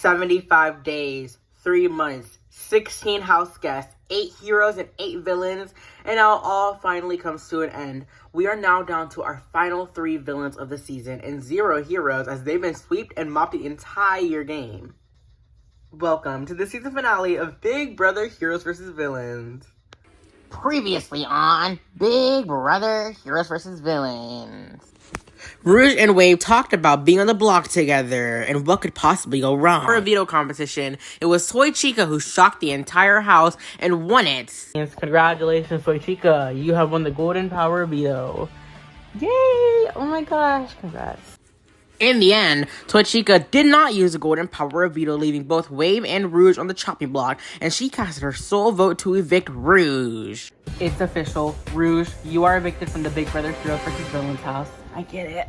75 days, 3 months, 16 house guests, 8 heroes and 8 villains, and now all finally comes to an end. We are now down to our final 3 villains of the season and 0 heroes as they've been swept and mopped the entire game. Welcome to the season finale of Big Brother Heroes vs. Villains. Previously on Big Brother Heroes vs. Villains. Rouge and Wave talked about being on the block together and what could possibly go wrong. For a veto competition, it was Toy Chica who shocked the entire house and won it. Yes, congratulations, Toy Chica. You have won the Golden Power veto. Yay! Oh my gosh, congrats. In the end, Toy Chica did not use the Golden Power veto, leaving both Wave and Rouge on the chopping block, and she casted her sole vote to evict Rouge. It's official. Rouge, you are evicted from the Big Brother Heroes vs. Villains house. I get it.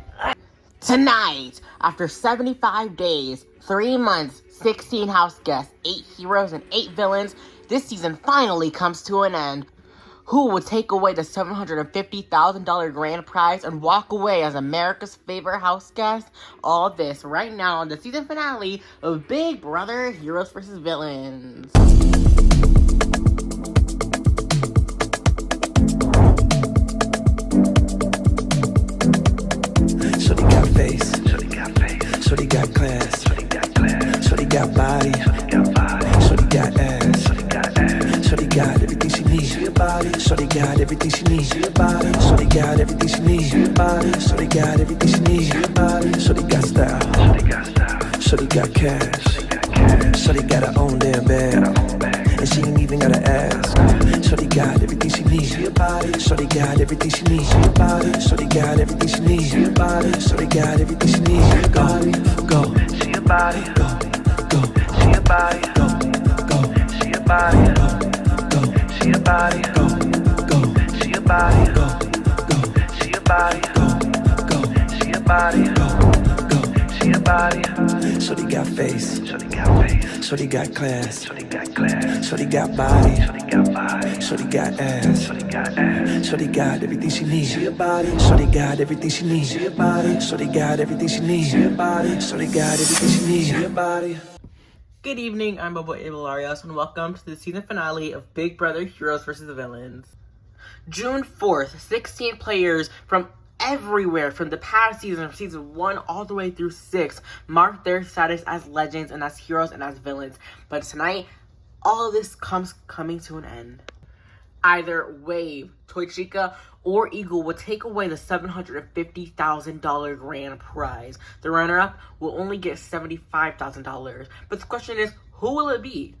Tonight, after 75 days, 3 months, 16 house guests, 8 heroes, and 8 villains, this season finally comes to an end. Who will take away the $750,000 grand prize and walk away as America's favorite house guest? All this right now on the season finale of Big Brother Heroes vs. Villains. Shorty got face, shorty got class, shorty got body, shorty got ass, shorty got everything she needs. Shorty got everything she needs. Shorty got everything she needs. Shorty got everything she needs. Shorty got style, shorty got cash, shorty got her own damn bag, and she ain't even gotta ask. Shorty got everything she needs. Shorty got everything she needs. Shorty got everything she needs. Shorty got everything she needs. Go, She a body, go, go, she a body, go, go, she a body, go, she a body, go, go, she a body, go, go, she a body, go, she a body, go. she a body. Shorty got face, Shorty got face, shorty got class, shorty got class, shorty got body, shorty got body, shorty got ass, shorty got ass, shorty got everything she needs. Shorty got everything she needs. Shorty got everything she needs. Shorty got everything she needs. Good evening, I'm Bobo Avalarios, and welcome to the season finale of Big Brother Heroes vs. Villains. June 4th, 16 players from everywhere from the past season, from season 1 all the way through 6, marked their status as legends and as heroes and as villains. But tonight, all of this coming to an end. Either Wave, Toy Chica, or Eagle will take away the $750,000 grand prize. The runner-up will only get $75,000. But the question is, who will it be?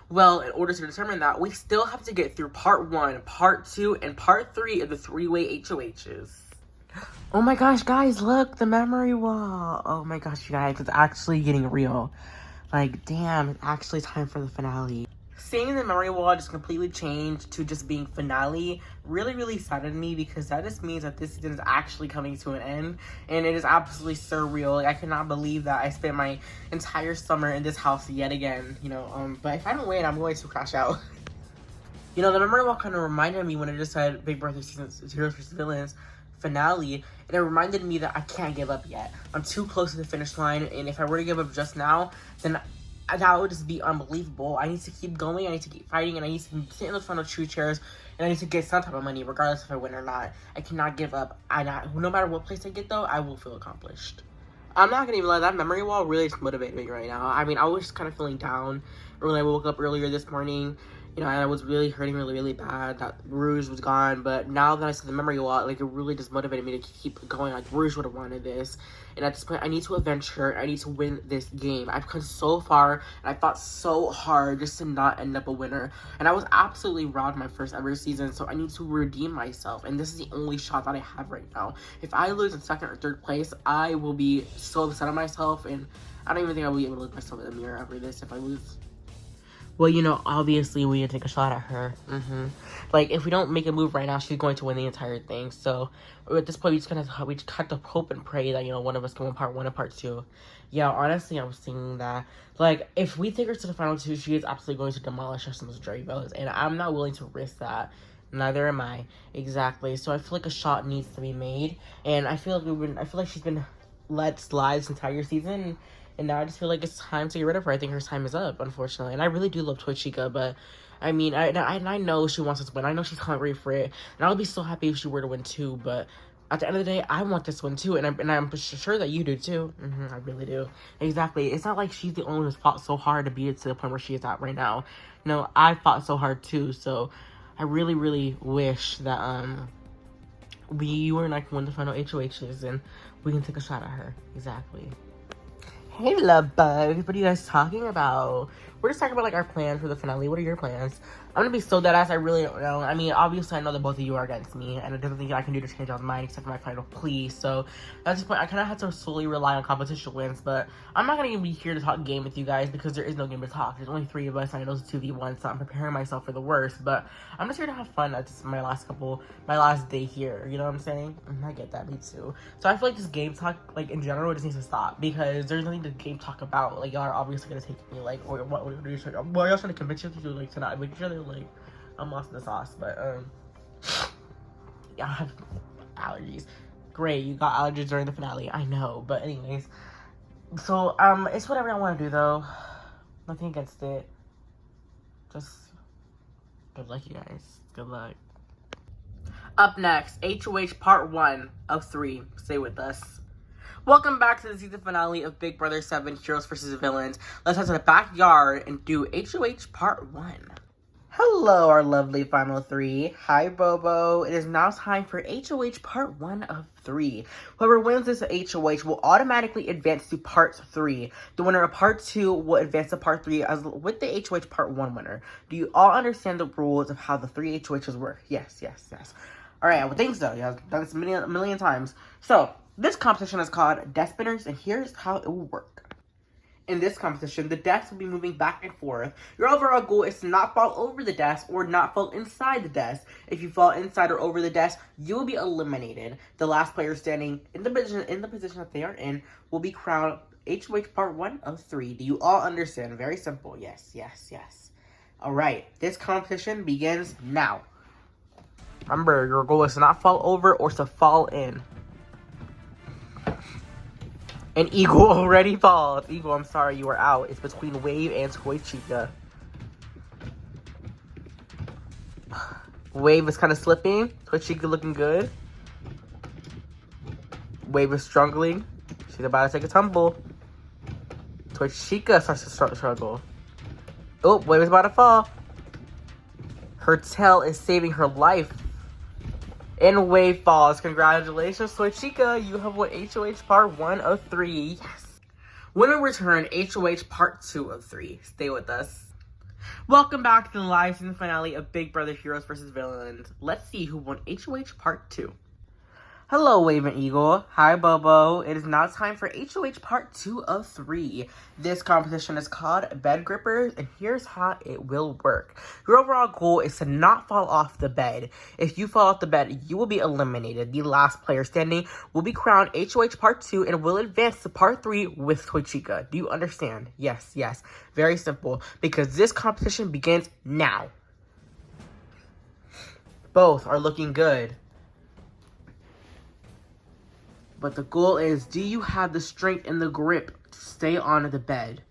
Well, in order to determine that, we still have to get through part 1, part 2, and part 3 of the 3-way HOHs. Oh my gosh, guys, look, the memory wall. Oh my gosh, you guys, it's actually getting real. Like, damn, it's actually time for the finale. Seeing the memory wall just completely change to just being finale really saddened me, because that just means that this season is actually coming to an end, and it is absolutely surreal. Like, I cannot believe that I spent my entire summer in this house yet again, but if I don't win, I'm going to crash out. The memory wall kind of reminded me when it just said Big Brother Season Heroes vs. Villains finale, and it reminded me that I can't give up yet. I'm too close to the finish line, and if I were to give up just now, then that would just be unbelievable. I need to keep going, I need to keep fighting, and I need to sit in the front of 2 chairs, and I need to get some type of money, regardless if I win or not. I cannot give up. No matter what place I get, though, I will feel accomplished. I'm not gonna even lie, that memory wall really is motivating me right now. I mean, I was just kind of feeling down when I woke up earlier this morning. And I was really hurting really bad that Rouge was gone. But now that I saw the memory wall, like, it really just motivated me to keep going. Like, Rouge would have wanted this. And at this point, I need to avenge her. I need to win this game. I've come so far, and I fought so hard just to not end up a winner. And I was absolutely robbed my first ever season, so I need to redeem myself. And this is the only shot that I have right now. If I lose in 2nd or 3rd place, I will be so upset at myself. And I don't even think I will be able to look myself in the mirror after this if I lose. Well, obviously we need to take a shot at her. Like, if we don't make a move right now, she's going to win the entire thing. So, at this point, we just have to hope and pray that, one of us can win part 1 and part 2. Yeah, honestly, I was thinking that, like, if we take her to the final 2, she is absolutely going to demolish us in those Dragos. And I'm not willing to risk that. Neither am I. Exactly. So, I feel like a shot needs to be made. And I feel like she's been let slide this entire season. And now I just feel like it's time to get rid of her. I think her time is up, unfortunately. And I really do love Toy Chica, but I mean, I know she wants us to win. I know she's hungry for it. And I would be so happy if she were to win too, but at the end of the day, I want this one too, and I'm sure that you do too. I really do. Exactly. It's not like she's the only one who's fought so hard to be to the point where she is at right now. No, I fought so hard too, so I really, really wish that you and I can win the final HOHs and we can take a shot at her. Exactly. Hey, love bugs. What are you guys talking about? We're just talking about, like, our plans for the finale. What are your plans? I'm gonna be so deadass, I really don't know. I mean, obviously, I know that both of you are against me, and there's nothing I can do to change y'all's mind except for my final plea. So, at this point, I kind of have to solely rely on competition wins, but I'm not gonna even be here to talk game with you guys because there is no game to talk. There's only 3 of us, and I know it's 2v1, so I'm preparing myself for the worst, but I'm just here to have fun at this, my last day here, you know what I'm saying? I get that, me too. So, I feel like this game talk, like, in general, just needs to stop because there's nothing to game talk about. Like, y'all are obviously gonna take me, like, or what are you trying, well, y'all trying to convince you to do, like, tonight, make sure they're, like, I'm lost in the sauce, but, yeah, I have allergies. Great, you got allergies during the finale, I know, but anyways, so, it's whatever I want to do, though. Nothing against it. Just, good luck, you guys. Good luck. Up next, HOH Part 1 of 3. Stay with us. Welcome back to the season finale of Big Brother 7 Heroes vs. Villains. Let's head to the backyard and do HOH Part 1. Hello, our lovely final 3. Hi, Bobo. It is now time for HOH Part 1 of 3. Whoever wins this HOH will automatically advance to Part 3. The winner of Part 2 will advance to Part 3 as with the HOH Part 1 winner. Do you all understand the rules of how the 3 HOHs work? Yes. Alright, I would think so. Yeah, I've done this a million times. So, this competition is called Death Spinners, and here's how it will work. In this competition, the deaths will be moving back and forth. Your overall goal is to not fall over the desk or not fall inside the desk. If you fall inside or over the desk, you will be eliminated. The last player standing in the position that they are in will be crowned HOH Part 1 of 3. Do you all understand? Very simple. Yes. Alright, this competition begins now. Remember, your goal is to not fall over or to fall in. And Eagle already falls. Eagle, I'm sorry, you are out. It's between Wave and Toy Chica. Wave is kind of slipping. Toy Chica looking good. Wave is struggling. She's about to take a tumble. Toy Chica starts to struggle. Oh, Wave is about to fall. Her tail is saving her life. And Wave falls. Congratulations, Toy Chica. You have won HOH Part 1 of 3. Yes. When we return, HOH Part 2 of 3. Stay with us. Welcome back to the live season finale of Big Brother Heroes vs. Villains. Let's see who won HOH Part 2. Hello, Wave and Eagle. Hi, Bobo. It is now time for HOH Part 2 of 3. This competition is called Bed Grippers, and here's how it will work. Your overall goal is to not fall off the bed. If you fall off the bed, you will be eliminated. The last player standing will be crowned HOH Part 2 and will advance to Part 3 with Toy Chica. Do you understand? Yes. Very simple, because this competition begins now. Both are looking good. But the goal is, do you have the strength and the grip to stay on the bed?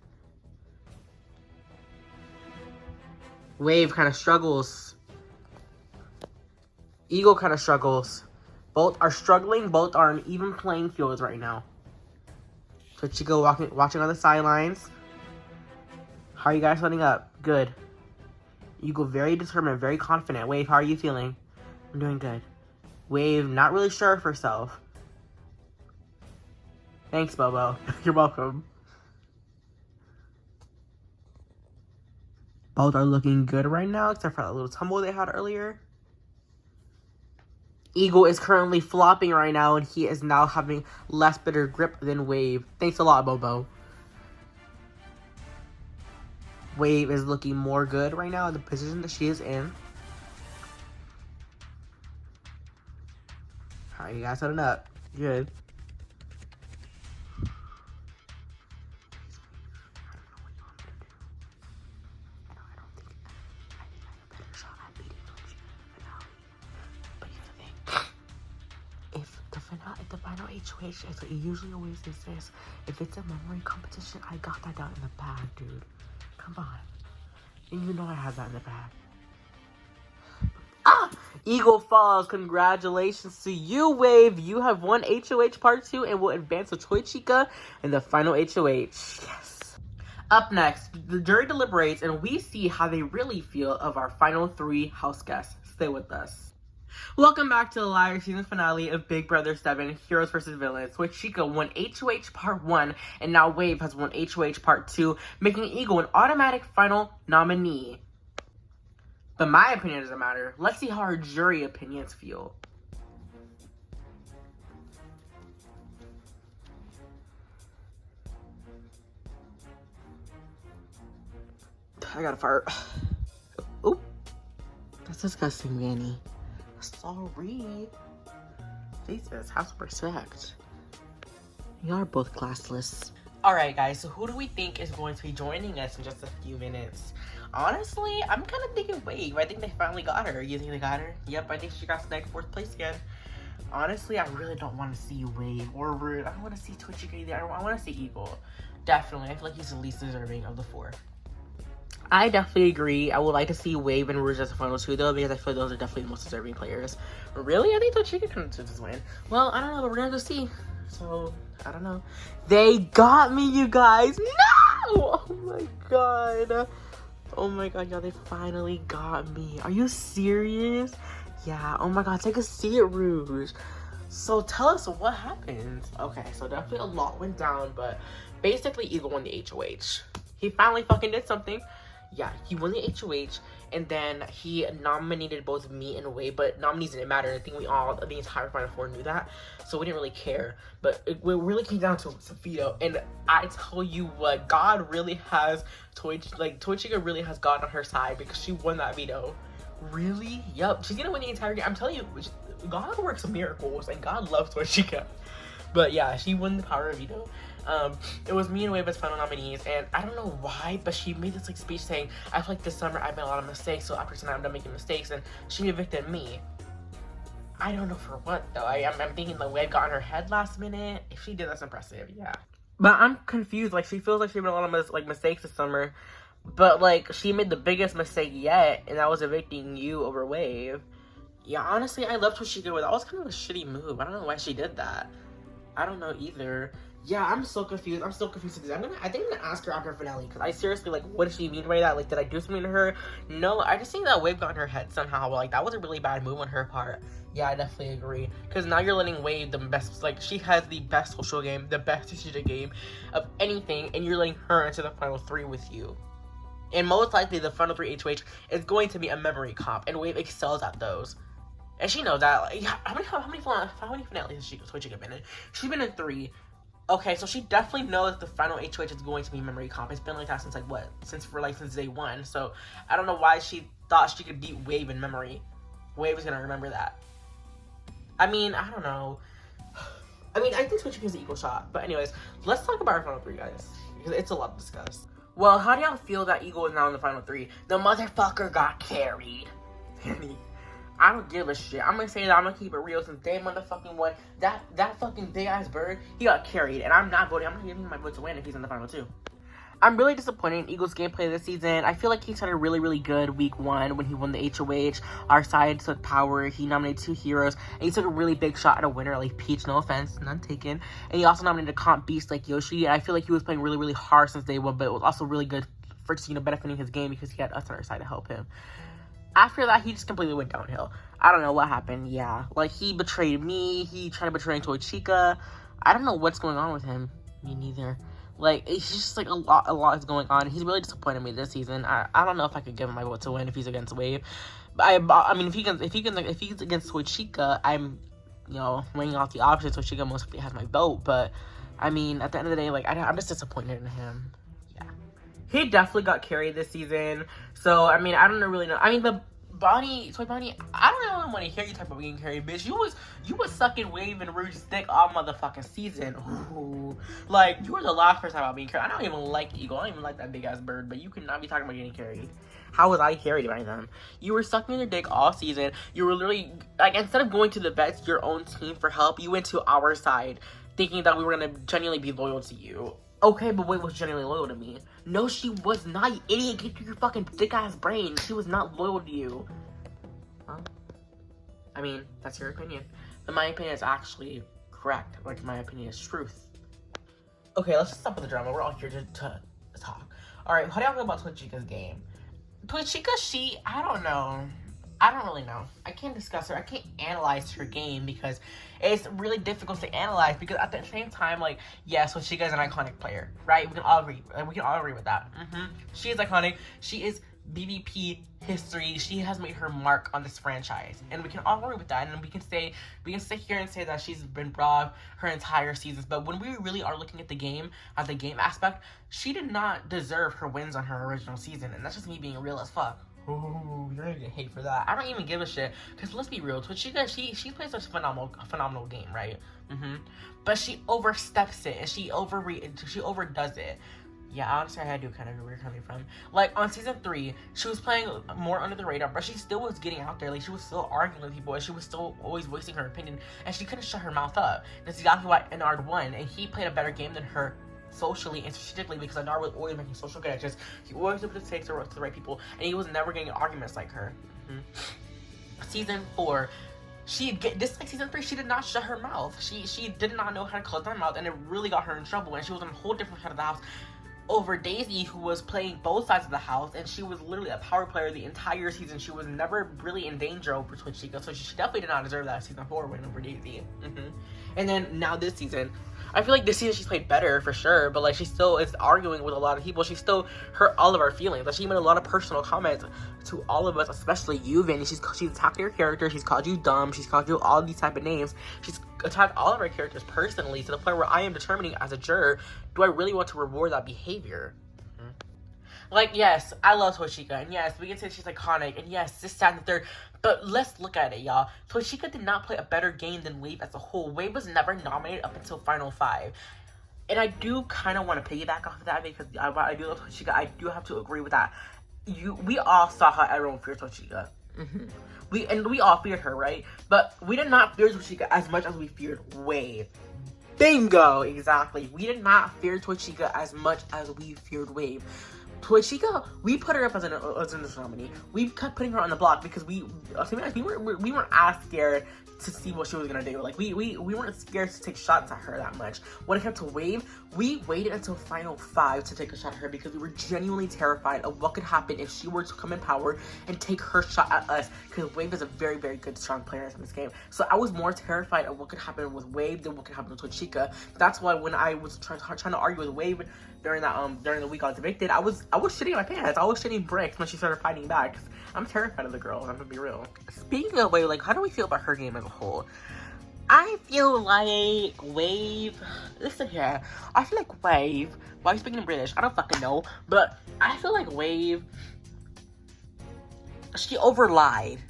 Wave kind of struggles. Eagle kind of struggles. Both are struggling. Both are on even playing fields right now. So Chico watching on the sidelines. How are you guys setting up? Good. Eagle very determined, very confident. Wave, how are you feeling? I'm doing good. Wave not really sure of herself. Thanks, Bobo. You're welcome. Both are looking good right now, except for that little tumble they had earlier. Eagle is currently flopping right now, and he is now having less better grip than Wave. Thanks a lot, Bobo. Wave is looking more good right now in the position that she is in. How are you guys setting up? Good. If the final HOH is, it usually always is this. If it's a memory competition, I got that down in the bag, dude. Come on. And you know I have that in the bag. Ah! Eagle Falls, congratulations to you, Wave. You have won HOH Part 2 and will advance with Toy Chica in the final HOH. Yes. Up next, the jury deliberates and we see how they really feel of our final 3 house guests. Stay with us. Welcome back to the live season finale of Big Brother 7 Heroes vs. Villains, where Chica won HOH Part 1 and now Wave has won HOH Part 2, making Eagle an automatic final nominee. But my opinion doesn't matter. Let's see how our jury opinions feel. I gotta fart. Oop. That's disgusting, Vanny. Sorry. Jesus, have some respect. You are both classless. Alright guys, so who do we think is going to be joining us in just a few minutes? Honestly, I'm kind of thinking Wave. I think they finally got her. You think they got her? Yep, I think she got snagged 4th place again. Honestly, I really don't want to see Wave or Rude. I don't want to see Twitch either. I want to see Eagle. Definitely. I feel like he's the least deserving of the 4. I definitely agree. I would like to see Wave and Rouge as the final 2 though, because I feel those are definitely the most deserving players. Really? I think Twitch Chica can just win. Well, I don't know, but we're gonna go see. So, I don't know. They got me, you guys! No! Oh my god. Oh my god, y'all, they finally got me. Are you serious? Yeah, oh my god, take a seat, Rouge. So tell us what happened. Okay, so definitely a lot went down, but basically Eagle won the HOH. He finally fucking did something. Yeah, he won the HOH, and then he nominated both me and Wave, but nominees didn't matter. I think the entire Final 4 knew that, so we didn't really care. But it really came down to veto, and I tell you what, God really has Toy Chica really has God on her side because she won that veto. Really? Yup. She's gonna win the entire game. I'm telling you, God works miracles, and God loves Toy Chica. But yeah, she won the power of veto. It was me and Wave as final nominees, and I don't know why, but she made this like speech saying, I feel like this summer I've made a lot of mistakes, so after tonight I'm done making mistakes, and she evicted me. I don't know for what though. I'm thinking the Wave got in her head last minute. If she did, that's impressive, yeah. But I'm confused. Like, she feels like she made a lot of mistakes this summer, but like she made the biggest mistake yet, and that was evicting you over Wave. Yeah, honestly, I loved what she did. That was kind of a shitty move. I don't know why she did that. I don't know either. Yeah, I'm so confused. I'm still confused because I think I'm gonna ask her after finale, because I seriously, like, what did she mean by that? Like, did I do something to her? No, I just think that Wave got in her head somehow. Like, that was a really bad move on her part. Yeah, I definitely agree. Because now you're letting Wave the best, like, she has the best social game, the best strategic game of anything, and you're letting her into the final 3 with you. And most likely, the final 3 HOH is going to be a memory comp, and Wave excels at those. And she knows that. Like, how many finales has Toy Chica been in? She's been in 3. Okay, so she definitely knows the final HOH is going to be memory comp. It's been like that since like what? Since day 1. So I don't know why she thought she could beat Wave in memory. Wave is gonna remember that. I mean, I don't know. I mean, I think Twitch gives an equal shot. But anyways, let's talk about our final 3, guys, because it's a lot to discuss. Well, how do y'all feel that Eagle is now in the final 3? The motherfucker got carried. I don't give a shit. I'm gonna say that. I'm gonna keep it real since day motherfucking one. That fucking big ass bird, he got carried, and I'm not voting. I'm not giving him my vote to win if he's in the final 2. I'm really disappointed in Eagle's gameplay this season. I feel like he started really good week 1 when he won the HOH. Our side took power. He nominated 2 heroes, and he took a really big shot at a winner like Peach. No offense, none taken. And he also nominated a comp beast like Yoshi. And I feel like he was playing really hard since day 1, but it was also really good for just, benefiting his game because he had us on our side to help him. After that, he just completely went downhill. I don't know what happened, yeah. Like, he betrayed me, he tried to betray Toy Chica. I don't know what's going on with him. Me neither. Like, it's just, like, a lot is going on. He's really disappointed me this season. I don't know if I could give him my vote to win if he's against Wave. But I mean, if he's against Toy Chica, I'm, weighing out the options. Toy Chica most likely has my vote. But, I mean, at the end of the day, like, I'm just disappointed in him. He definitely got carried this season. So, I mean, I don't really know. I mean, Toy Bonnie, I don't even want to hear you talk about getting carried, bitch. You was sucking Wave and Rouge's dick all motherfucking season. Ooh. Like, you were the last person about being carried. I don't even like Eagle. I don't even like that big ass bird, but you cannot be talking about getting carried. How was I carried by them? You were sucking their dick all season. You were literally, like, instead of going to the vets, your own team for help, you went to our side, thinking that we were gonna genuinely be loyal to you. Okay, but Wave was genuinely loyal to me. No, she was not, you idiot. Get to your fucking dick-ass brain. She was not loyal to you. Huh? I mean, that's your opinion. But my opinion is actually correct. Like, my opinion is truth. Okay, let's just stop with the drama. We're all here to talk. Alright, how do y'all feel about Tochica's game? Tochica, I don't know. I don't really know. I can't discuss her. I can't analyze her game because it's really difficult to analyze because at the same time, like, yeah, Tochica's an iconic player, right? We can all agree. We can all agree with that. She is iconic. She is BBP history. She has made her mark on this franchise, and we can all agree with that. And we can sit here and say that she's been robbed her entire seasons. But when we really are looking at the game aspect, she did not deserve her wins on her original season, and that's just me being real as fuck. Ooh, you're gonna get hate for that. I don't even give a shit, because let's be real, Tochica, she plays a phenomenal game, right? But she oversteps it, and she overdoes it. Yeah, honestly, I do kind of know where you're coming from. Like, on season 3, she was playing more under the radar, but she still was getting out there. Like, she was still arguing with people, and she was still always voicing her opinion, and she couldn't shut her mouth up. That's exactly why Ennard won, and he played a better game than her socially and strategically, because Ennard was always making social connections. He always able to say to the right people, and he was never getting arguments like her. Season 4, just like season 3, she did not shut her mouth. She did not know how to close her mouth, and it really got her in trouble, and she was on a whole different side of the house over Daisy, who was playing both sides of the house, and she was literally a power player the entire season. She was never really in danger over Tochica, so she definitely did not deserve that season 4 win over Daisy. And then now this season, I feel like this season she's played better for sure, but like she still is arguing with a lot of people. She still hurt all of our feelings. Like, she made a lot of personal comments to all of us, especially you, Vinny. She's attacked your character. She's called you dumb. She's called you all these type of names. She's attacked all of our characters personally, to the point where I am determining as a juror, do I really want to reward that behavior? Like, yes, I love Tochica, and yes, we can say she's iconic, and yes, this, that, and the third, but let's look at it, y'all. Tochica did not play a better game than Wave as a whole. Wave was never nominated up until Final 5. And I do kind of want to piggyback off of that, because I do love Tochica. I do have to agree with that. We all saw how everyone feared Tochica. We all feared her, right? But we did not fear Tochica as much as we feared Wave. Bingo! Exactly. We did not fear Tochica as much as we feared Wave. Tochica, we put her up as an nominee. We kept putting her on the block because we weren't as scared to see what she was gonna do. Like, we weren't scared to take shots at her that much. When it came to Wave, we waited until Final 5 to take a shot at her because we were genuinely terrified of what could happen if she were to come in power and take her shot at us, because Wave is a very, very good, strong player in this game. So I was more terrified of what could happen with Wave than what could happen with Tochica. That's why when I was trying to argue with Wave during the week I was evicted, I was shitting my pants. I was shitting bricks when she started fighting back. I'm terrified of the girl, I'm gonna be real. Speaking of Wave, like, how do we feel about her game as a whole? I feel like Wave, listen here, I feel like Wave, why are you speaking in British? I don't fucking know, but I feel like Wave, she over-lied.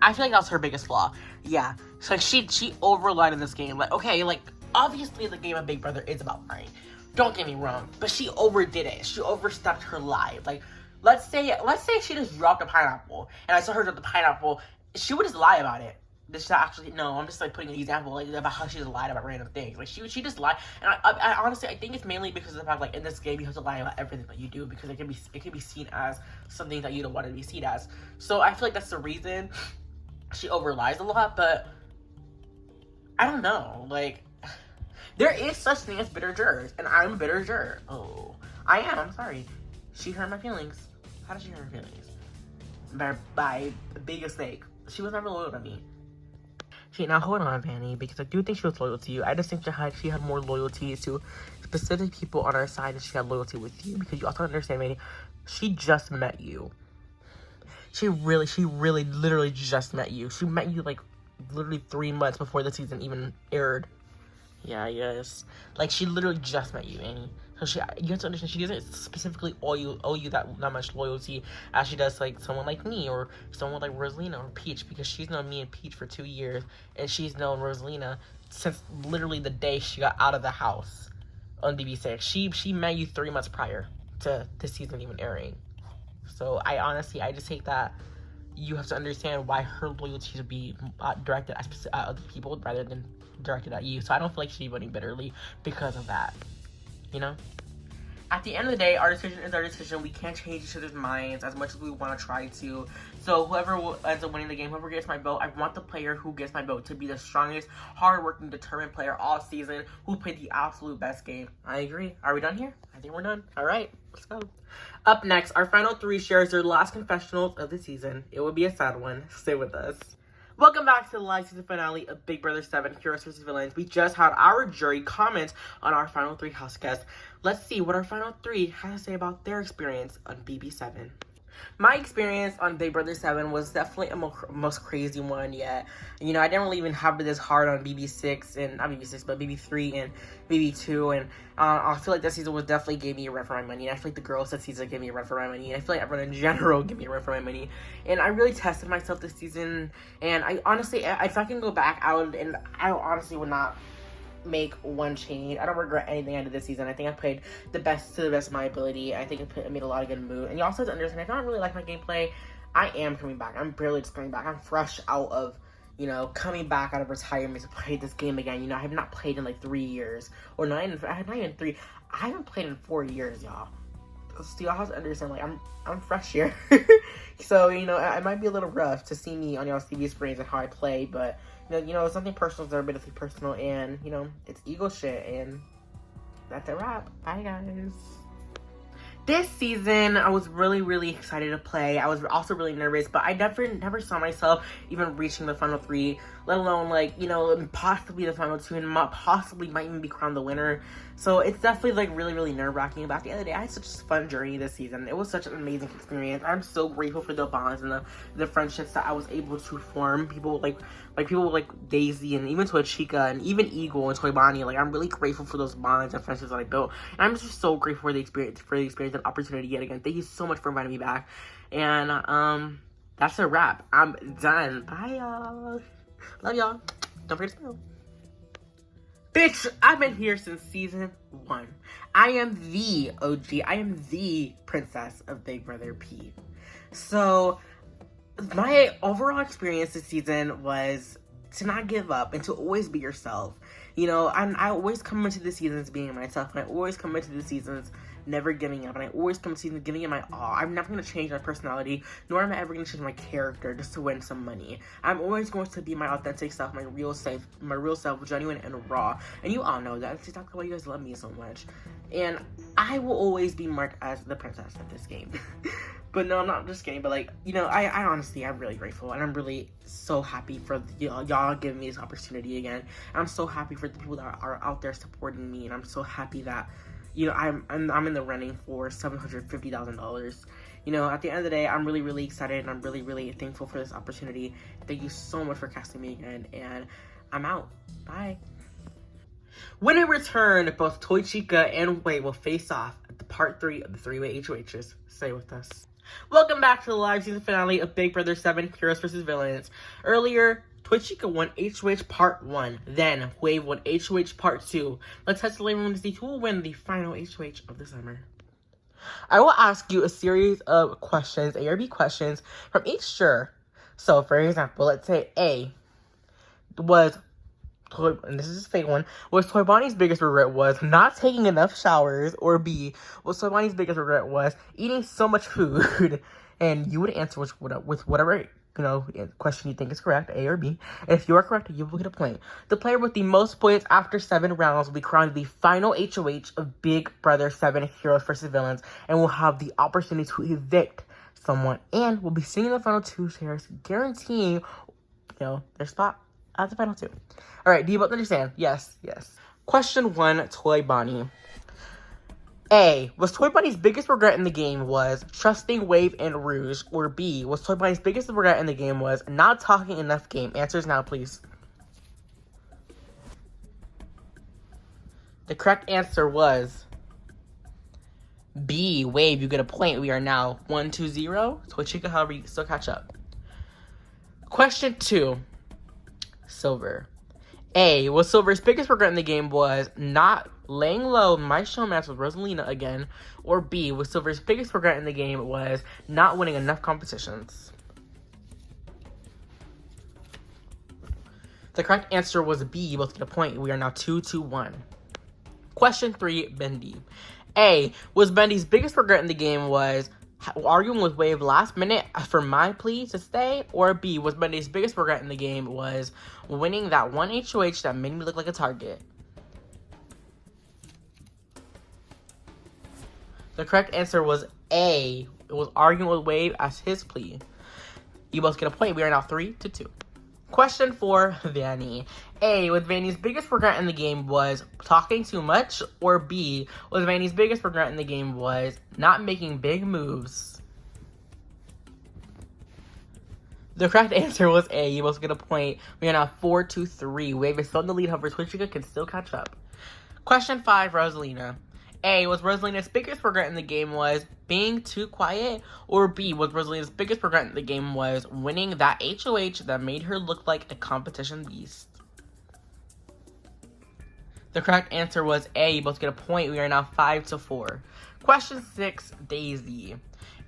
I feel like that was her biggest flaw. Yeah, so she over-lied in this game. Like, okay, like, obviously the game of Big Brother is about lying. Don't get me wrong, but she overdid it. She overstepped her lie. Like, let's say she just dropped a pineapple, and I saw her drop the pineapple, she would just lie about it. This actually, no, I'm just like putting an example, like, about how she just lied about random things. Like, she just lied, and I honestly, I think it's mainly because of the fact, like, in this game you have to lie about everything that you do, because it can be seen as something that you don't want to be seen as. So I feel like that's the reason she over lies a lot. But I don't know, like, there is such thing as bitter jurors, and I'm a bitter juror. Oh, I am. I'm sorry. She hurt my feelings. How did she hurt my feelings? By being a snake. She was never loyal to me. See, now hold on, Vanny, because I do think she was loyal to you. I just think she had more loyalty to specific people on our side than she had loyalty with you, because you also understand, Vanny, she just met you. She really, literally just met you. She met you, like, literally 3 months before the season even aired. Yeah, yes. Like, she literally just met you, Annie. So you have to understand, she doesn't specifically owe you that much loyalty as she does like someone like me or someone like Rosalina or Peach, because she's known me and Peach for 2 years, and she's known Rosalina since literally the day she got out of the house on BB6. She met you 3 months prior to this season even airing. So I just take that you have to understand why her loyalty would be directed at other people rather than directed at you. So I don't feel like she'd be voting bitterly because of that. You know? At the end of the day, our decision is our decision. We can't change each other's minds as much as we want to try to. So whoever ends up winning the game, whoever gets my vote, I want the player who gets my vote to be the strongest, hardworking, determined player all season who played the absolute best game. I agree. Are we done here? I think we're done. All right, let's go. Up next, our final 3 shares their last confessionals of the season. It will be a sad one. Stay with us. Welcome back to the live season finale of Big Brother 7 Heroes vs. Villains. We just had our jury comment on our final 3 house guests. Let's see what our final 3 has to say about their experience on BB7. My experience on Big Brother 7 was definitely a most crazy one yet. You know, I didn't really even have it this hard on BB6 and, not BB6, but BB3 and BB2. And I feel like that season was definitely gave me a run for my money. And I feel like the girls that season gave me a run for my money. And I feel like everyone in general gave me a run for my money. And I really tested myself this season. And I honestly, if I can go back, I honestly would not make one change. I don't regret anything I did this season. I think I played to the best of my ability. I think I made a lot of good moves. And you also have to understand, if I don't really like my gameplay, I am coming back. I'm barely just coming back. I'm fresh out of, you know, coming back out of retirement to play this game again. You know, I have not played in like 3 years. Or not even 3. I haven't played in 4 years, y'all. So y'all have to understand, like, I'm fresh here. So, you know, it might be a little rough to see me on y'all's TV screens and how I play, but you know, something personal is a bit of personal, and, you know, it's ego shit, and that's a wrap. Bye, guys. This season, I was really, really excited to play. I was also really nervous, but I never saw myself even reaching the final 3, let alone, like, you know, possibly the final 2, and possibly might even be crowned the winner. So it's definitely, like, really, really nerve-wracking. But at the end of the day, I had such a fun journey this season. It was such an amazing experience. I'm so grateful for the bonds and the friendships that I was able to form. People like Daisy and even Toychica and even Eagle and Toy Bonnie. Like, I'm really grateful for those bonds and friendships that I built. And I'm just so grateful for the experience and opportunity yet again. Thank you so much for inviting me back. And that's a wrap. I'm done. Bye, y'all. Love y'all. Don't forget to smile. Bitch, I've been here since season 1. I am the OG. I am the princess of Big Brother P. So, my overall experience this season was to not give up and to always be yourself. You know, I always come into the seasons being myself, and I always come into the seasons never giving up, and I always come to seasons giving it my all. I'm never going to change my personality, nor am I ever going to change my character just to win some money. I'm always going to be my authentic self, my real self, genuine and raw. And you all know that. That's exactly why you guys love me so much. And I will always be marked as the princess of this game. But no, I'm not just kidding. But, like, you know, I honestly, I'm really grateful. And I'm really so happy for y'all giving me this opportunity again. And I'm so happy for the people that are out there supporting me. And I'm so happy that, you know, I'm in the running for $750,000. You know, at the end of the day, I'm really, really excited. And I'm really, really thankful for this opportunity. Thank you so much for casting me again. And I'm out. Bye. When we return, both Toychica and Wei will face off at the part 3 of the 3-way HOHs. Stay with us. Welcome back to the live season finale of Big Brother 7 Heroes vs. Villains. Earlier, Toychica won HOH Part 1. Then, Wave won HOH Part 2. Let's test the living room to see who will win the final HOH of the summer. I will ask you a series of questions, A or B questions, from each juror. So, for example, let's say A was, and this is a fake one, was Toy Bonnie's biggest regret was not taking enough showers, or B, was Toy Bonnie's biggest regret was eating so much food. And you would answer with whatever, you know, question you think is correct, A or B. And if you are correct, you will get a point. The player with the most points after 7 rounds will be crowned the final HOH of Big Brother 7 Heroes vs. Villains, and will have the opportunity to evict someone, and will be sitting in the final 2 chairs, guaranteeing, you know, their spot at the final 2. All right, do you both understand? Yes, yes. Question 1, Toy Bonnie. A, was Toy Bonnie's biggest regret in the game was trusting Wave and Rouge? Or B, was Toy Bonnie's biggest regret in the game was not talking enough game? Answers now, please. The correct answer was B, Wave, you get a point. We are now 1-0. Tochika, however, you can still catch up. Question 2. Silver. A, was Silver's biggest regret in the game was not laying low my showmatch with Rosalina again, or B, was Silver's biggest regret in the game was not winning enough competitions. The correct answer was B. You both get a point. We are now 2-1. Question 3, Bendy. A, was Bendy's biggest regret in the game was arguing with Wave last minute for my plea to stay, or B, was Bendy's biggest regret in the game was winning that one HOH that made me look like a target. The correct answer was A. It was arguing with Wave as his plea. You both get a point. We are now 3-2. Question 4, Vanny. A, was Vanny's biggest regret in the game was talking too much, or B, was Vanny's biggest regret in the game was not making big moves? The correct answer was A. You both get a point. We are now 4-3. Wave is still in the lead, however, Tochika can still catch up. Question 5, Rosalina. A, was Rosalina's biggest regret in the game was being too quiet, or B, was Rosalina's biggest regret in the game was winning that HOH that made her look like a competition beast? The correct answer was A. You both get a point. We are now 5-4. Question 6, Daisy.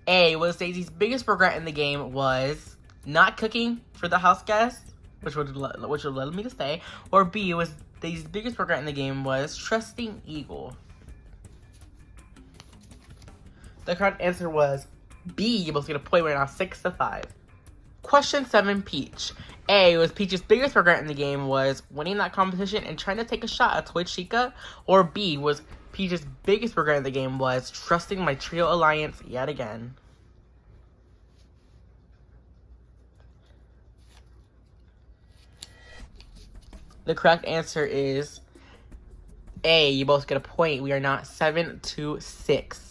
A, was Daisy's biggest regret in the game was not cooking for the house guests, which would let me to stay, or B, was Daisy's biggest regret in the game was trusting Eagle? The correct answer was B. You both get a point. We're now 6-5. Question 7, Peach. A, was Peach's biggest regret in the game was winning that competition and trying to take a shot at Tochika, or B, was Peach's biggest regret in the game was trusting my trio alliance yet again? The correct answer is A. You both get a point. We are now 7-6.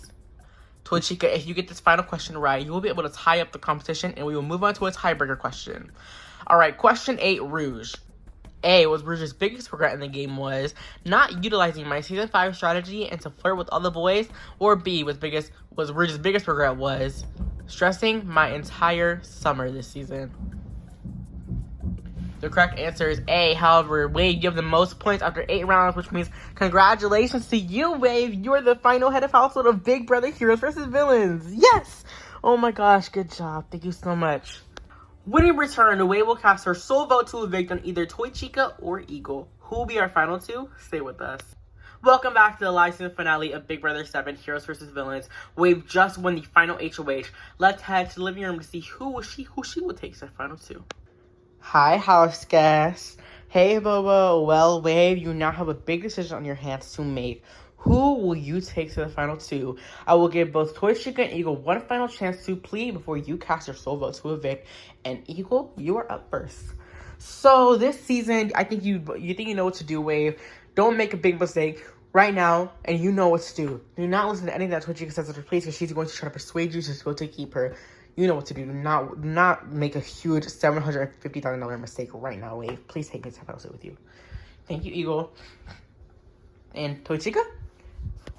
Tochika, if you get this final question right, you will be able to tie up the competition, and we will move on to a tiebreaker question. Alright, question 8, Rouge. A, was Rouge's biggest regret in the game was not utilizing my Season 5 strategy and to flirt with all the boys, or B, was Rouge's biggest regret was stressing my entire summer this season? The correct answer is A. However, Wave, you have the most points after 8 rounds, which means congratulations to you, Wave. You're the final head of household of Big Brother Heroes vs. Villains. Yes! Oh my gosh, good job. Thank you so much. When we return, Wave will cast her sole vote to evict on either Tochika or Eagle. Who will be our final two? Stay with us. Welcome back to the live season finale of Big Brother 7 Heroes vs. Villains. Wave just won the final HOH. Let's head to the living room to see who she will take to the final two. Hi, house guests. Hey, Bobo. Well, Wave, you now have a big decision on your hands to make. Who will you take to the final two? I will give both Tochika and Eagle one final chance to plead before you cast your sole vote to evict. And Eagle, you are up first. So this season, I think you think you know what to do, Wave. Don't make a big mistake right now, and you know what to do. Do not listen to anything that Tochika says to her place, because she's going to try to persuade you to go to keep her. You know what to do. Do not make a huge $750,000 mistake right now, Wave. Please take me to the final two with you. Thank you, Eagle. And Tochika?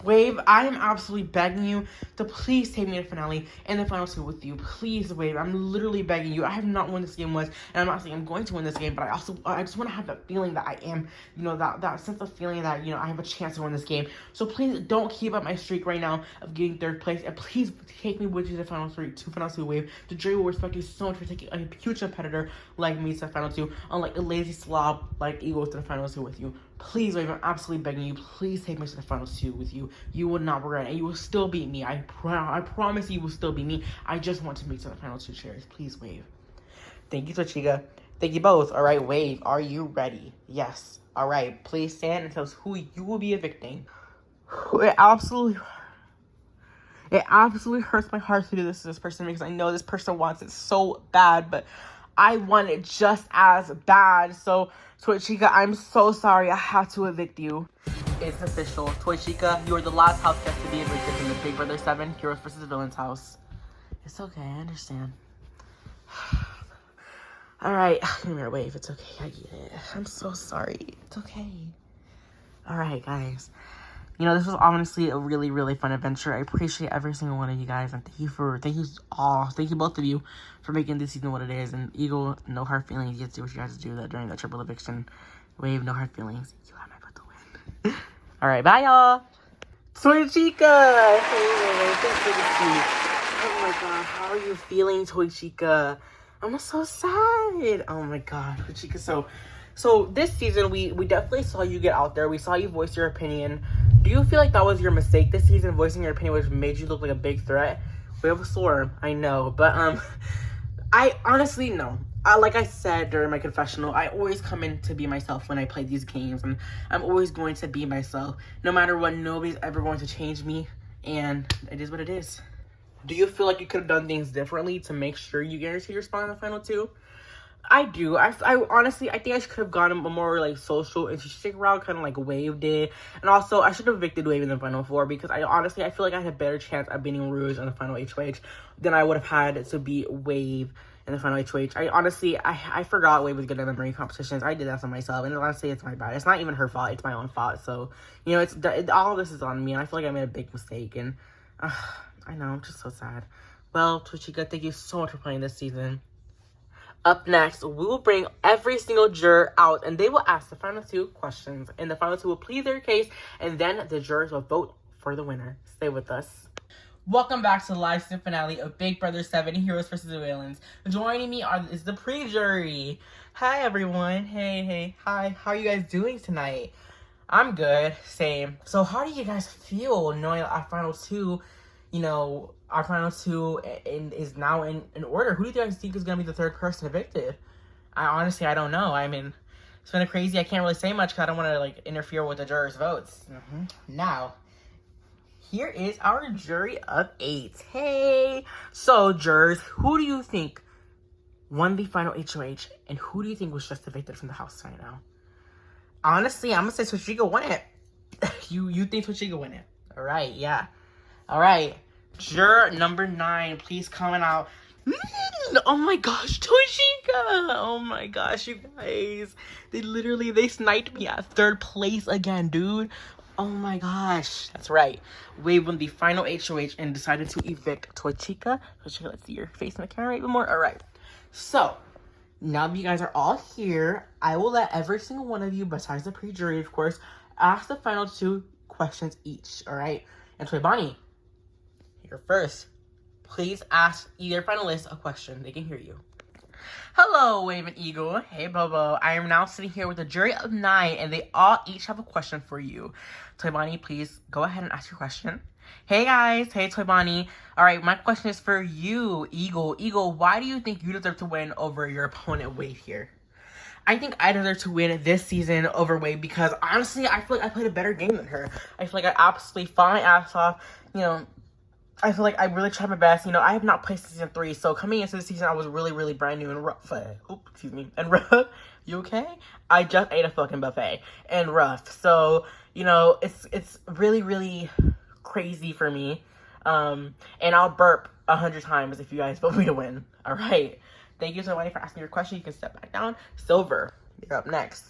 Wave, I am absolutely begging you to please take me to the finale and the final two with you. Please, Wave, I'm literally begging you. I have not won this game once, and I'm not saying I'm going to win this game, but I just want to have that feeling that I am, that sense of feeling that, I have a chance to win this game. So please don't keep up my streak right now of getting third place, and please take me with you to the final two, Wave. The jury will respect you so much for taking a huge competitor like me to the final two, unlike a lazy slob like Eagle to the final two with you. Please, Wave, I'm absolutely begging you. Please take me to the final two with you. You will not regret it, and you will still beat me. I promise you will still beat me. I just want to make it to the final two chairs. Please, Wave. Thank you, Tochika. Thank you both. All right, Wave, are you ready? Yes. All right, please stand and tell us who you will be evicting. It absolutely hurts my heart to do this to this person, because I know this person wants it so bad, but I want it just as bad. So, Tochika, I'm so sorry I had to evict you. It's official. Tochika, you are the last house guest to be evicted in the Big Brother 7 Heroes vs. Villains house. It's okay, I understand. Alright, come here, Wave. It's okay, I get it. I'm so sorry. It's okay. Alright, guys. You know, this was honestly a really, really fun adventure. I appreciate every single one of you guys, and thank you both of you for making this season what it is. And Eagle, no hard feelings. You get to do what you guys do that during that triple eviction. Wave, no hard feelings. You have my vote to win. All right, bye, y'all. Toy Chica! Hey, thanks for the seat. Oh my god, how are you feeling, Toy Chica? I'm so sad. Oh my god, Toy Chica. So this season, we definitely saw you get out there. We saw you voice your opinion. Do you feel like that was your mistake this season, voicing your opinion, which made you look like a big threat? We have a storm, I know, but I honestly no. Like I said during my confessional, I always come in to be myself when I play these games, and I'm always going to be myself. No matter what, nobody's ever going to change me, and it is what it is. Do you feel like you could have done things differently to make sure you guarantee your spot in the final two? I do. I honestly, I think I could have gone a more, like, social and strategic route, kind of like Wave did. And also, I should have evicted Wave in the final four, because I feel like I had a better chance at beating Rouge in the final HOH than I would have had to beat Wave in the final HOH. I forgot Wave was good at memory competitions. I did that to myself, and honestly, it's my bad. It's not even her fault. It's my own fault. So, you know, all of this is on me, and I feel like I made a big mistake, and I know, I'm just so sad. Well, Toy Chica, thank you so much for playing this season. Up next, we will bring every single juror out, and they will ask the final two questions, and the final two will plead their case, and then the jurors will vote for the winner. Stay with us. Welcome back to the live season finale of Big Brother 7 Heroes vs. the Villains. Joining me is the pre-jury. Hi, everyone. Hey. Hi. How are you guys doing tonight? I'm good. Same. So how do you guys feel knowing that our final two, is now in order? Who do you guys think is going to be the third person evicted? I don't know. I mean, it's been crazy. I can't really say much because I don't want to, interfere with the jurors' votes. Now, here is our jury of 8. Hey! So, jurors, who do you think won the final HOH, and who do you think was just evicted from the house right now? Honestly, I'm going to say Toy Chica won it. You think Toy Chica won it? All right, yeah. All right. Juror number 9, please comment out. Oh my gosh, Toy Chica! Oh my gosh, you guys. They sniped me at 3rd place again, dude. Oh my gosh. That's right. Wave won the final HOH and decided to evict Toy Chica. Toy Chica, let's see your face in the camera even more. All right. So, now that you guys are all here, I will let every single one of you, besides the pre-jury, of course, ask the final 2 questions each, all right? And Toy Bonnie, you're first. Please ask either finalist a question. They can hear you. Hello, Wave and Eagle. Hey, Bobo. I am now sitting here with a jury of 9, and they all each have a question for you. Toy Bonnie, please go ahead and ask your question. Hey, guys. Hey, Toy Bonnie. All right, my question is for you, Eagle. Eagle, why do you think you deserve to win over your opponent, Wave, here? I think I deserve to win this season over Wave because, honestly, I feel like I played a better game than her. I feel like I absolutely fought my ass off. I feel like I really tried my best. I have not played season 3, so coming into the season, I was really, really brand new and rough. And rough. You okay? I just ate a fucking buffet and rough. So, it's really, really crazy for me. And I'll burp 100 times if you guys vote me to win. All right. Thank you so much for asking your question. You can step back down. Silver, you're up next.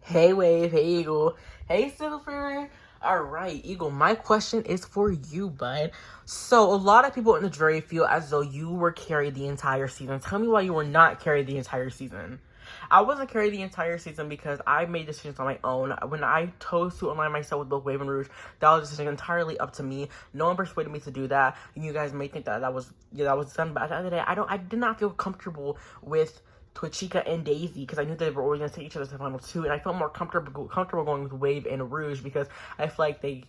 Hey, Wave. Hey, Eagle. Hey, Silver. All right, Eagle, my question is for you, bud. So, a lot of people in the jury feel as though you were carried the entire season. Tell me why you were not carried the entire season. I wasn't carried the entire season because I made decisions on my own. When I chose to align myself with both Wave and Rouge, that was a decision entirely up to me. No one persuaded me to do that. And you guys may think that was done, but at the end of the day, I did not feel comfortable with Toy Chica and Daisy because I knew they were always going to take each other to the final 2, and I felt more comfortable going with Wave and Rouge because I feel like they,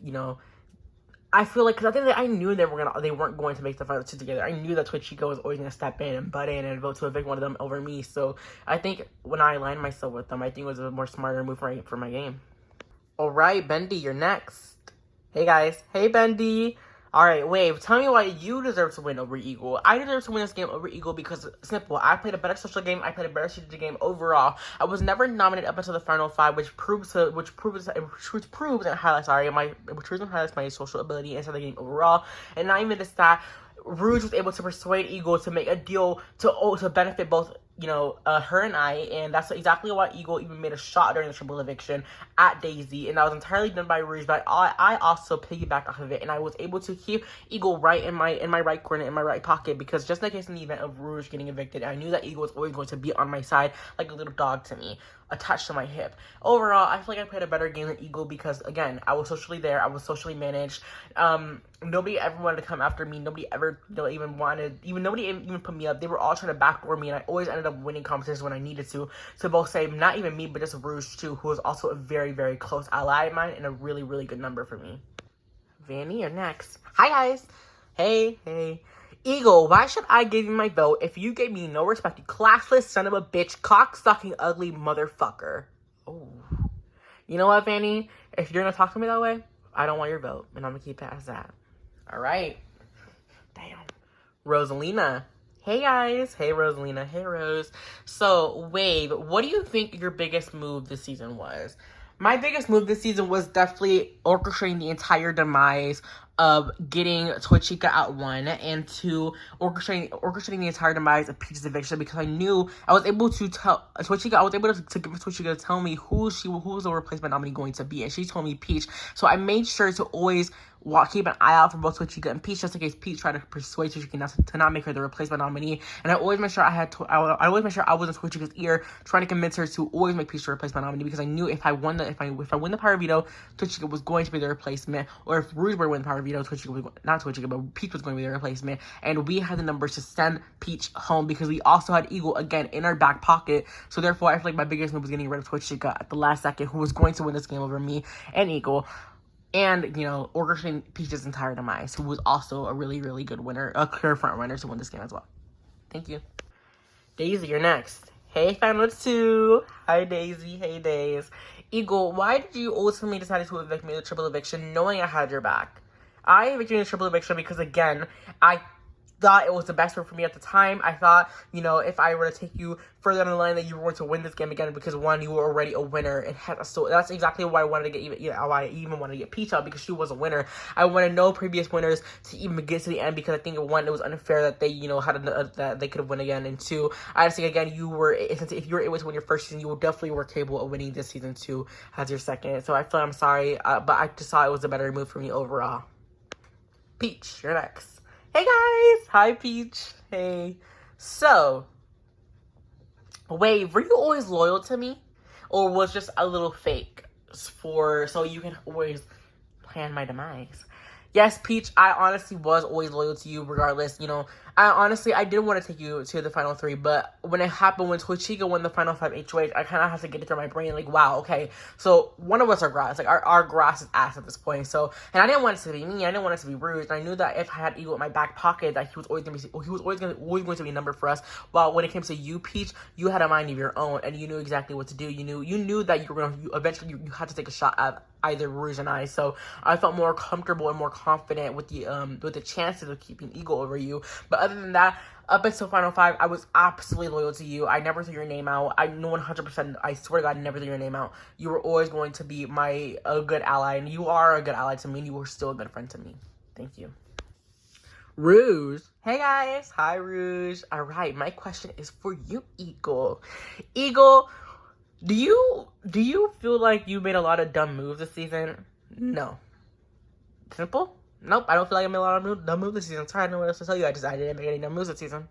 I feel like, because at the end of the day, I knew they weren't going to make the final 2 together. I knew that Toy Chica was always going to step in and butt in and vote to evict one of them over me. So I think when I aligned myself with them, I think it was a more smarter move for my game. All right, Bendy, you're next. Hey guys. Hey, Bendy. All right, Wave, tell me why you deserve to win over Eagle. I deserve to win this game over Eagle because, simple, I played a better social game, I played a better strategic game overall. I was never nominated up until the final 5, which proves and highlights my social ability inside the game overall. And not even just that, Rouge was able to persuade Eagle to make a deal to benefit both her and I, and that's exactly why Eagle even made a shot during the triple eviction at Daisy, and that was entirely done by Rouge, but I also piggybacked off of it, and I was able to keep Eagle right in my right corner, in my right pocket, because just in case in the event of Rouge getting evicted, I knew that Eagle was always going to be on my side like a little dog to me, attached to my hip. Overall, I feel like I played a better game than Eagle because, again, I was socially there, I was socially managed. Nobody ever wanted to come after me. Nobody ever nobody even put me up. They were all trying to backdoor me, and I always ended up winning competitions when I needed to. So both say, not even me, but just Rouge too, who was also a very, very close ally of mine and a really, really good number for me. Vanny, you're next. Hi, guys. Hey. Eagle, why should I give you my vote if you gave me no respect, you classless son of a bitch, cock-sucking, ugly motherfucker? Oh. You know what, Vanny? If you're gonna talk to me that way, I don't want your vote, and I'm gonna keep it as that. All right. Damn. Rosalina. Hey, guys. Hey, Rosalina. Hey, Rose. So, Wave, what do you think your biggest move this season was? My biggest move this season was definitely orchestrating the entire demise of getting Toychica out 1, and 2, orchestrating the entire demise of Peach's eviction, because I knew I was able to tell Toychica, I was able to get Toychica to tell me who was the replacement nominee going to be, and she told me Peach. So I made sure to always keep an eye out for both Toychica and Peach, just in case Peach tried to persuade Toychica to not make her the replacement nominee. And I always made sure I always made sure I was in Toychica's ear, trying to convince her to always make Peach the replacement nominee, because I knew if I win the power veto, Toychica was going to be the replacement, or if Rouge were to win the power veto, Peach was going to be the replacement. And we had the numbers to send Peach home, because we also had Eagle again in our back pocket. So therefore, I feel like my biggest move was getting rid of Toychica at the last second, who was going to win this game over me and Eagle. And, orchestrating Peach's entire demise, who was also a really, really good winner, a clear front runner to win this game as well. Thank you. Daisy, you're next. Hey, Final 2. Hi, Daisy. Hey, Days. Eagle, why did you ultimately decide to evict me in the triple eviction, knowing I had your back? I evicted you in the triple eviction because, again, I thought it was the best move for me at the time. I thought, if I were to take you further down the line, that you were going to win this game again, because one, you were already a winner, and so that's exactly why I wanted to get why I even wanted to get Peach out, because she was a winner. I wanted no previous winners to even get to the end, because I think, one, it was unfair that they that they could have won again, and 2, I just think, again, if you were able to win your first season, you definitely were capable of winning this season 2 as your second. So I feel I'm sorry, but I just saw it was a better move for me overall. Peach, you're next. Hey, guys! Hi, Peach. Hey. So, Wave, were you always loyal to me? Or was just a little fake so you can always plan my demise? Yes, Peach, I honestly was always loyal to you regardless, I did want to take you to the final 3, but when it happened, when Toychica won the final 5 HOH, I kind of had to get it through my brain, like, wow, okay, so one of us are grass, like, our grass is ass at this point, so, and I didn't want it to be me, I didn't want it to be Rouge, and I knew that if I had Eagle in my back pocket, that he was always going to be a number for us, while when it came to you, Peach, you had a mind of your own, and you knew exactly what to do, you knew that eventually you had to take a shot at either Rouge and I, so I felt more comfortable and more confident with the chances of keeping Eagle over you. But other than that, up until Final 5, I was absolutely loyal to you. I never threw your name out. I know 100%, I swear to God, I never threw your name out. You were always going to be a good ally, and you are a good ally to me, and you were still a good friend to me. Thank you. Rouge. Hey, guys. Hi, Rouge. All right, my question is for you, Eagle. Eagle, do you feel like you made a lot of dumb moves this season? No. Simple? Nope, I don't feel like I made a lot of dumb moves this season. Sorry, I don't know what else to tell you. I didn't make any dumb moves this season.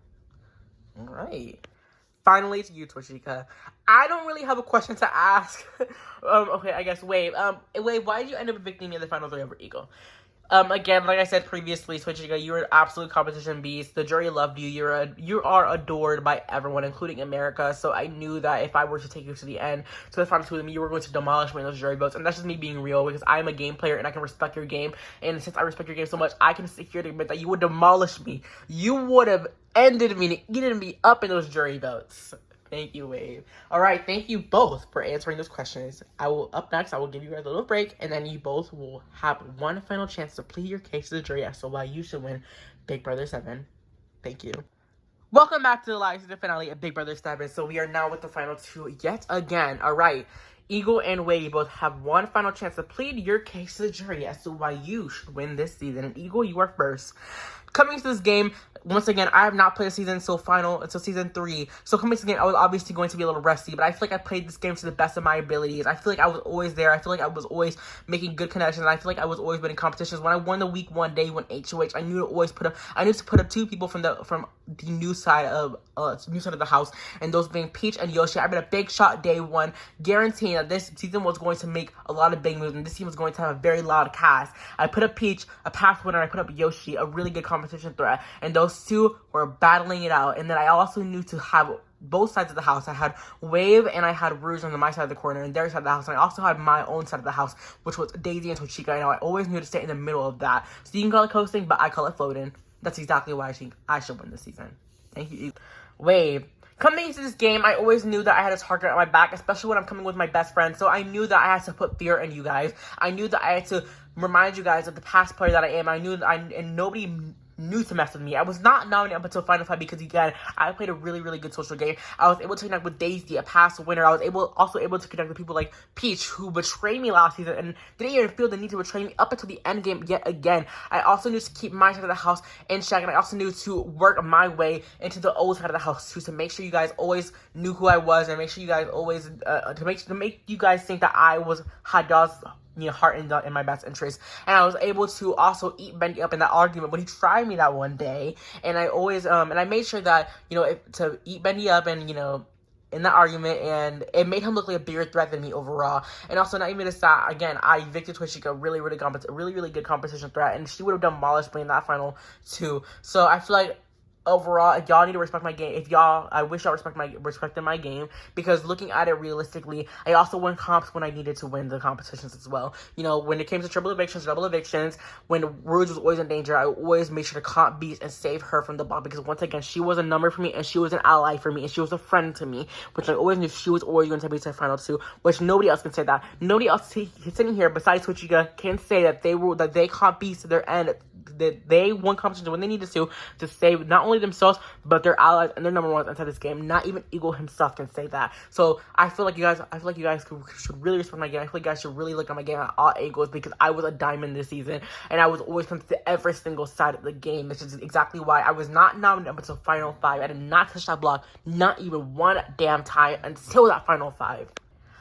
Alright. Finally, to you, Toychica. I don't really have a question to ask. Okay, I guess Wave. Wave, why did you end up evicting me in the final 3 over Eagle? Again, like I said previously, Toychica, you're an absolute competition beast. The jury loved you. You are adored by everyone, including America. So I knew that if I were to take you to the end, to the final 2 of them, you were going to demolish me in those jury votes. And that's just me being real, because I'm a game player and I can respect your game. And since I respect your game so much, I can sit here to admit that you would demolish me. You would have ended me and eaten me up in those jury votes. Thank you, Wave. All right, thank you both for answering those questions. Up next, I will give you guys a little break, and then you both will have one final chance to plead your case to the jury as to why you should win Big Brother 7. Thank you. Welcome back to the live season finale of Big Brother 7. So we are now with the final 2 yet again. All right, Eagle and Wave both have one final chance to plead your case to the jury as to why you should win this season. And Eagle, you are first. Coming to this game, once again, I have not played a season until season 3. So coming to the game, I was obviously going to be a little rusty, but I feel like I played this game to the best of my abilities. I feel like I was always there. I feel like I was always making good connections. I feel like I was always winning competitions. When I won the week 1 day when HOH, I knew to put up 2 people from the new side of the house, and those being Peach and Yoshi. I made a big shot day 1, guaranteeing that this season was going to make a lot of big moves, and this team was going to have a very loud cast. I put up Peach, a path winner. I put up Yoshi, a really good competition threat, and those 2 were battling it out. And then I also knew to have both sides of the house. I had Wave and I had Rouge on my side of the corner and their side of the house. And I also had my own side of the house, which was Daisy and Tochika. I know I always knew to stay in the middle of that. So you can call it coasting, but I call it floating. That's exactly why I think I should win this season. Thank you. Wave. Coming into this game, I always knew that I had a target on my back, especially when I'm coming with my best friend. So I knew that I had to put fear in you guys. I knew that I had to remind you guys of the past player that I am. I knew that and nobody knew to mess with me. I was not nominated up until Final 5 because, again, I played a really, really good social game. I was able to connect with Daisy, a past winner. I was also able to connect with people like Peach, who betrayed me last season and didn't even feel the need to betray me up until the end game yet again. I also knew to keep my side of the house in check, and I also knew to work my way into the old side of the house too, to make sure you guys always knew who I was, and make sure you guys always to make you guys think that I had y'all's heart in my best interest. And I was able to also eat Bendy up in that argument when he tried me that one day. And I always and I made sure that to eat Bendy up and in that argument, and it made him look like a bigger threat than me overall. And also, not even just that, again, I evicted Toshika, really good competition threat, and she would have demolished me in that final too. So I feel like overall, y'all need to respect my game. I wish y'all respected my game, because looking at it realistically, I also won comps when I needed to win the competitions as well. When it came to triple evictions, double evictions, when Rouge was always in danger, I always made sure to comp Beast and save her from the bomb, because once again, she was a number for me, and she was an ally for me, and she was a friend to me, which I always knew she was always going to be to the final 2, which nobody else can say that. Nobody else sitting here besides Tochika can say that they comp Beast to their end, that they won competitions when they needed to save not only themselves but their allies and their number ones inside this game. Not even Eagle himself can say that. So I feel like you guys should really respect my game. I feel like you guys should really look at my game at all angles, because I was a diamond this season and I was always coming to every single side of the game. This is exactly why I was not nominated up until Final 5. I did not touch that block, not even one damn time, until that Final 5.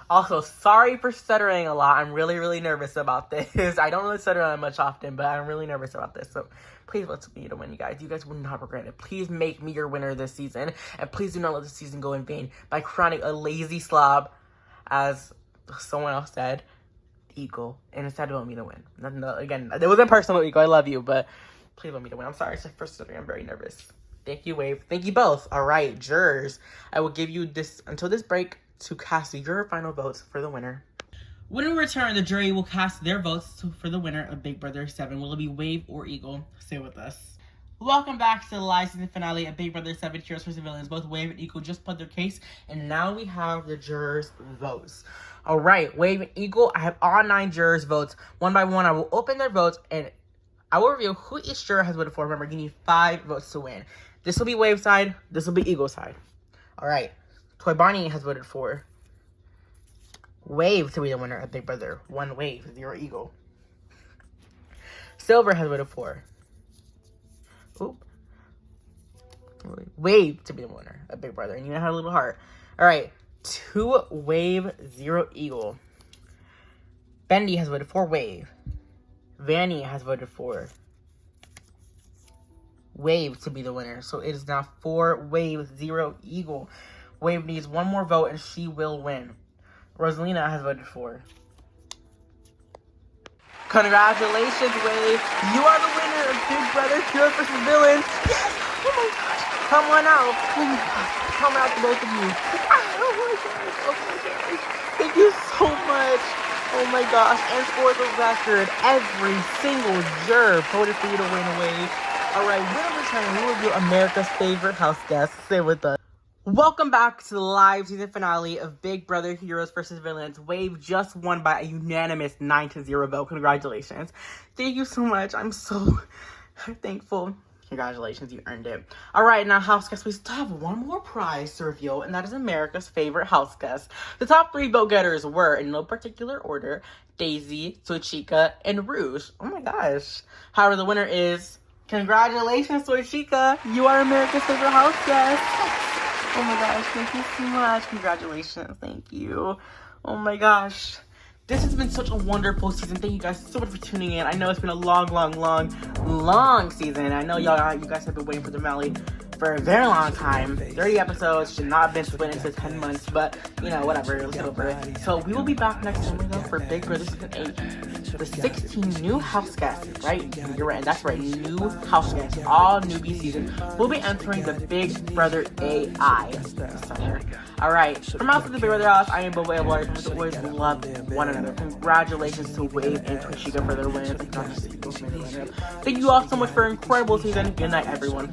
Also, sorry for stuttering a lot. I'm really, really nervous about this. I don't really stutter that much often, but I'm really nervous about this. So please vote me to win, you guys. You guys will not regret it. Please make me your winner this season. And please do not let this season go in vain by crowning a lazy slob, as someone else said, Eagle, and instead vote me to win. No, again, it wasn't personal, Eagle. I love you, but please vote me to win. I'm sorry for stuttering. I'm very nervous. Thank you, Wave. Thank you both. All right, jurors. I will give you until this break to cast your final votes for the winner. When we return, the jury will cast their votes for the winner of Big Brother 7. Will it be Wave or Eagle? Stay with us. Welcome back to the live season finale of Big Brother 7 Heroes vs. Villains. Both Wave and Eagle just put their case, and now we have the jurors' votes. All right, Wave and Eagle, I have all 9 jurors' votes. One by one, I will open their votes, and I will reveal who each juror has voted for. Remember, you need 5 votes to win. This will be Wave's side. This will be Eagle's side. All right. Toy Bonnie has voted for Wave to be the winner of Big Brother. 1 Wave, 0 Eagle. Silver has voted for Wave to be the winner of Big Brother. And you know how a little heart. Alright, 2 Wave, 0 Eagle. Bendy has voted for Wave. Vanny has voted for Wave to be the winner. So it is now 4 Wave, 0 Eagle. Wave needs 1 more vote and she will win. Rosalina has voted for. Congratulations, Wave. You are the winner of Big Brother Heroes vs. Villains. Yes! Oh my gosh. Come on out. Oh my gosh. Come out to both of you. Oh my gosh. Oh my gosh. Thank you so much. Oh my gosh. And for the record, every single juror voted for you to win, Wave. Alright, when we return, we will do America's favorite house guest. Stay with us. Welcome back to the live season finale of Big Brother Heroes vs. Villains. Wave just won by a unanimous 9-0 vote. Congratulations. Thank you so much. I'm so thankful. Congratulations, you earned it. Alright, now house guests, we still have 1 more prize to reveal, and that is America's favorite house guest. The top 3 vote getters were, in no particular order, Daisy, Tochika, and Rouge. Oh my gosh. However, the winner is Congratulations, Torshika. You are America's favorite house guest. Oh my gosh, thank you so much. Congratulations. Thank you. Oh my gosh. This has been such a wonderful season. Thank you guys so much for tuning in. I know it's been a long season. I know you guys have been waiting for the finale for a very long time. 30 episodes should not have been split into 10 months, but you know, whatever, let's get over it. So we will be back next summer though for Big Brother Season 8. The 16 new house guests, right? You're right, that's right, new house guests, all newbie season. We'll be entering the Big Brother AI this summer. Alright, from House of the Big Brother House, I am Bobo Abelardo. We always love one another. Congratulations to Wave and Torshika for their wins. Thank you all so much for an incredible season. Good night, everyone.